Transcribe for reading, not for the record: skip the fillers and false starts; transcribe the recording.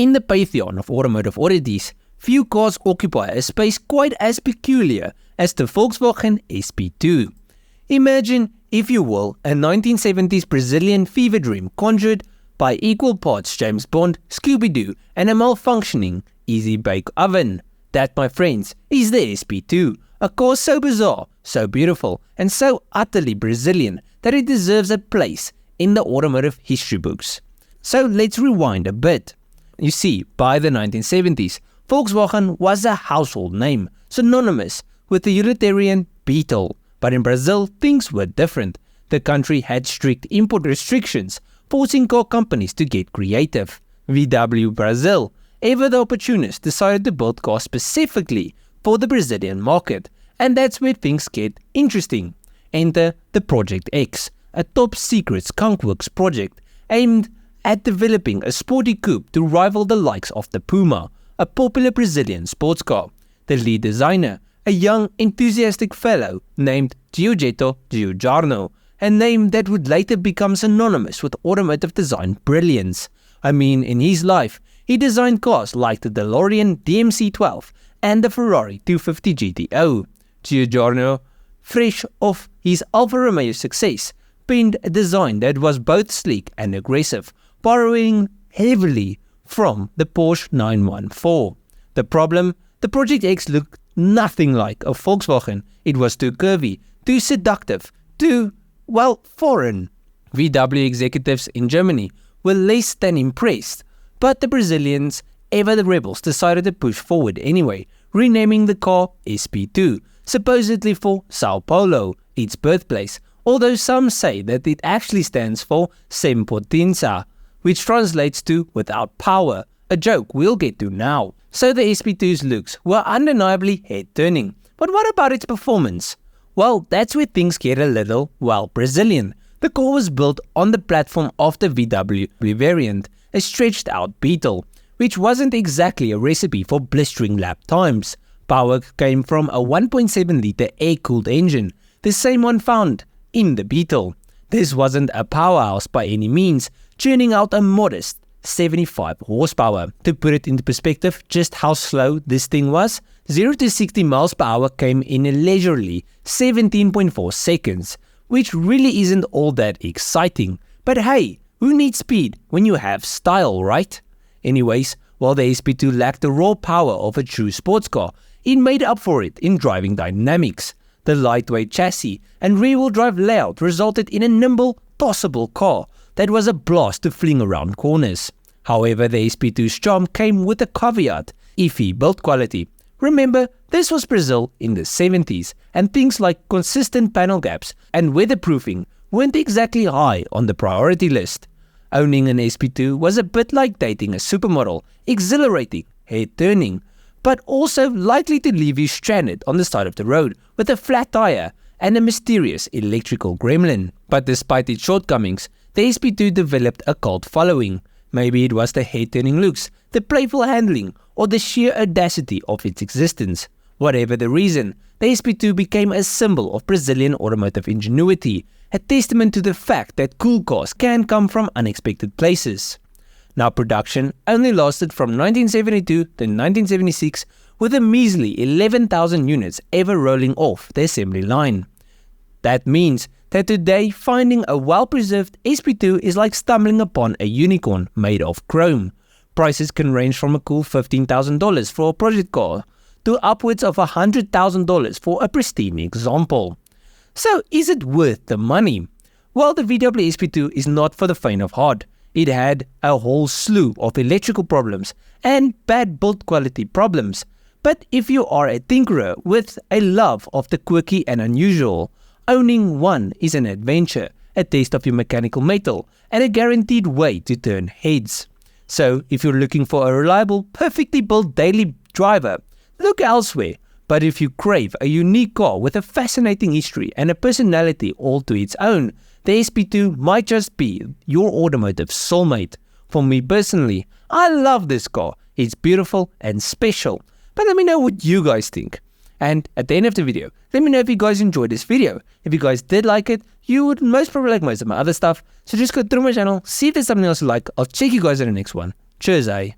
In the pantheon of automotive oddities, few cars occupy a space quite as peculiar as the Volkswagen SP2. Imagine, if you will, a 1970s Brazilian fever dream conjured by equal parts James Bond, Scooby Doo, and a malfunctioning easy bake oven. That, my friends, is the SP2, a car so bizarre, so beautiful, and so utterly Brazilian that it deserves a place in the automotive history books. So let's rewind a bit. You see, by the 1970s, Volkswagen was a household name, synonymous with the utilitarian Beetle. But in Brazil, things were different. The country had strict import restrictions, forcing car companies to get creative. VW Brazil, ever the opportunist, decided to build cars specifically for the Brazilian market. And that's where things get interesting. Enter the Project X, a top-secret skunkworks project aimed at developing a sporty coupe to rival the likes of the Puma, a popular Brazilian sports car. The lead designer, a young, enthusiastic fellow named Giugiaro, a name that would later become synonymous with automotive design brilliance. I mean, in his life, he designed cars like the DeLorean DMC-12 and the Ferrari 250 GTO. Giugiaro, fresh off his Alfa Romeo success, penned a design that was both sleek and aggressive, borrowing heavily from the Porsche 914. The problem? The Project X looked nothing like a Volkswagen. It was too curvy, too seductive, too, well, foreign. VW executives in Germany were less than impressed, but the Brazilians, ever the rebels, decided to push forward anyway, renaming the car SP2, supposedly for Sao Paulo, its birthplace, although some say that it actually stands for Sem Potência, which translates to without power, a joke we'll get to now. So the SP2's looks were undeniably head-turning, but what about its performance? Well, that's where things get a little, well, Brazilian. The car was built on the platform of the VW variant, a stretched-out Beetle, which wasn't exactly a recipe for blistering lap times. Power came from a 1.7-litre air-cooled engine, the same one found in the Beetle. This wasn't a powerhouse by any means, churning out a modest 75 horsepower. To put it into perspective just how slow this thing was, 0 to 60 miles per hour came in a leisurely 17.4 seconds, which really isn't all that exciting. But hey, who needs speed when you have style, right? Anyways, while the SP2 lacked the raw power of a true sports car, it made up for it in driving dynamics. The lightweight chassis and rear-wheel drive layout resulted in a nimble, tossable car that was a blast to fling around corners. However, the SP2's charm came with a caveat: iffy build quality. Remember, this was Brazil in the 70s, and things like consistent panel gaps and weatherproofing weren't exactly high on the priority list. Owning an SP2 was a bit like dating a supermodel, exhilarating, head-turning, but also likely to leave you stranded on the side of the road with a flat tire and a mysterious electrical gremlin. But despite its shortcomings, the SP2 developed a cult following. Maybe it was the head-turning looks, the playful handling, or the sheer audacity of its existence. Whatever the reason, the SP2 became a symbol of Brazilian automotive ingenuity, a testament to the fact that cool cars can come from unexpected places. Now, production only lasted from 1972 to 1976, with a measly 11,000 units ever rolling off the assembly line. That means that today finding a well-preserved SP2 is like stumbling upon a unicorn made of chrome. Prices can range from a cool $15,000 for a project car to upwards of $100,000 for a pristine example. So is it worth the money? Well, the VW SP2 is not for the faint of heart. It had a whole slew of electrical problems and bad build quality problems. But if you are a tinkerer with a love of the quirky and unusual, owning one is an adventure, a taste of your mechanical metal, and a guaranteed way to turn heads. So if you're looking for a reliable, perfectly built daily driver, look elsewhere. But if you crave a unique car with a fascinating history and a personality all to its own, the SP2 might just be your automotive soulmate. For me personally, I love this car. It's beautiful and special. But let me know what you guys think. And at the end of the video, let me know if you guys enjoyed this video. If you guys did like it, you would most probably like most of my other stuff. So just go through my channel, see if there's something else you like. I'll check you guys in the next one. Cheers, eh?